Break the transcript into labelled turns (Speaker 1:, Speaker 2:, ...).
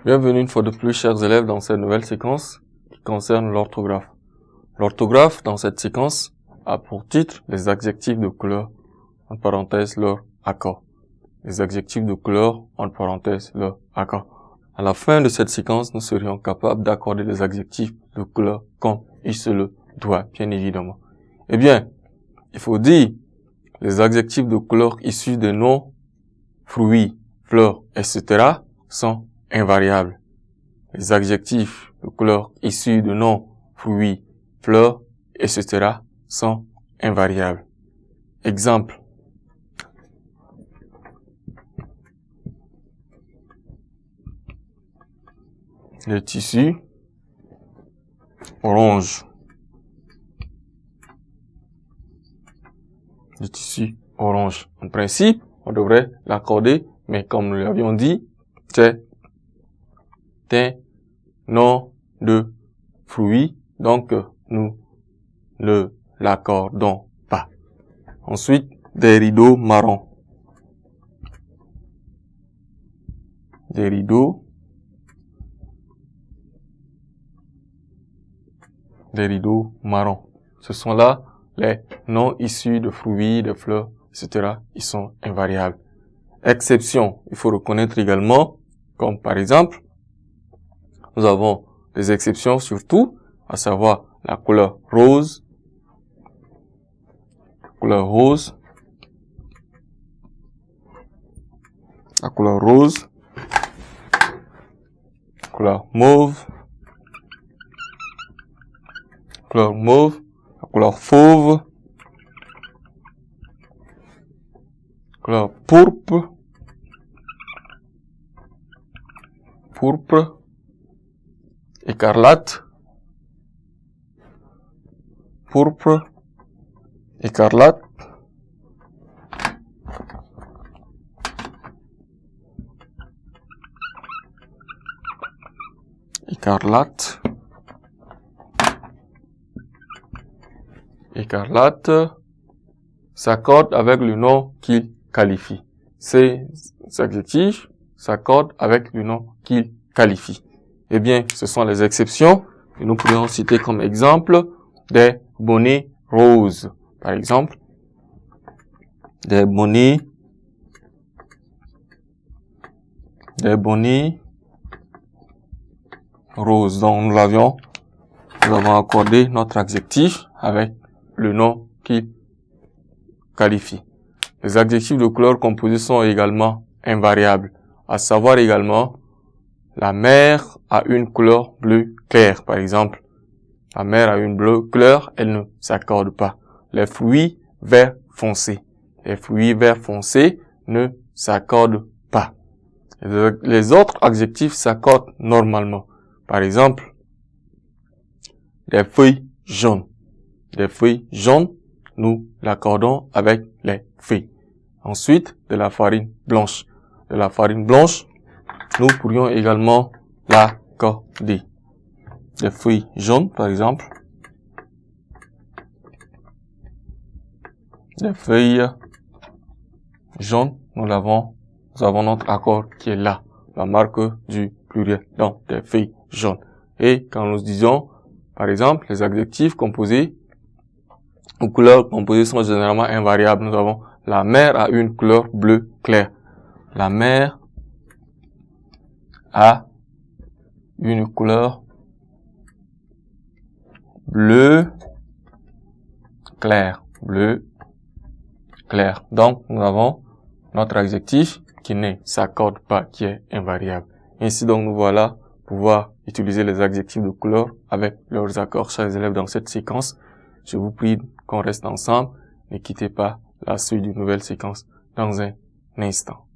Speaker 1: Bienvenue une fois de plus, chers élèves, dans cette nouvelle séquence qui concerne l'orthographe. L'orthographe, dans cette séquence, a pour titre les adjectifs de couleur, entre parenthèses, leur accord. Les adjectifs de couleur, entre parenthèses, leur accord. À la fin de cette séquence, nous serions capables d'accorder les adjectifs de couleur comme il se le doit, bien évidemment. Eh bien, il faut dire les adjectifs de couleur issus des noms, fruits, fleurs, etc. sont invariables. Les adjectifs de couleur issus de noms, fruits, fleurs, etc. sont invariables. Exemple. Le tissu orange. Le tissu orange. En principe, on devrait l'accorder, mais comme nous l'avions dit, c'est un nom de fruit, donc nous ne l'accordons pas. Ensuite, des rideaux marrons. Des rideaux marrons. Ce sont là les noms issus de fruits, de fleurs, etc. Ils sont invariables. Exception, il faut reconnaître également, comme par exemple, nous avons des exceptions surtout, à savoir la couleur rose, la couleur mauve, la couleur fauve, couleur pourpre, écarlate, s'accorde avec le nom qu'il qualifie. Ces adjectifs s'accordent avec le nom qu'il qualifie. Eh bien, ce sont les exceptions que nous pourrions citer comme exemple des bonnets roses. Par exemple, des bonnets roses. Donc, nous avons accordé notre adjectif avec le nom qu'il qualifie. Les adjectifs de couleur composée sont également invariables, à savoir également la mer a une couleur bleu clair, par exemple. La mer a une bleu clair, elle ne s'accorde pas. Les fruits vert foncé. Les fruits vert foncé ne s'accordent pas. Les autres adjectifs s'accordent normalement. Par exemple, les feuilles jaunes. Les feuilles jaunes, nous l'accordons avec les feuilles. Ensuite, de la farine blanche. De la farine blanche, nous pourrions également l'accorder. Les feuilles jaunes, par exemple. Les feuilles jaunes, nous avons notre accord qui est là. La marque du pluriel. Donc, des feuilles jaunes. Et quand nous disons, par exemple, les adjectifs composés aux couleurs composées sont généralement invariables. Nous avons la mer a une couleur bleu clair. La mer a une couleur bleu clair. Donc, nous avons notre adjectif qui ne s'accorde pas, qui est invariable. Ainsi donc, nous voilà pouvoir utiliser les adjectifs de couleur avec leurs accords, chers élèves, dans cette séquence. Je vous prie qu'on reste ensemble. Ne quittez pas la suite d'une nouvelle séquence dans un instant.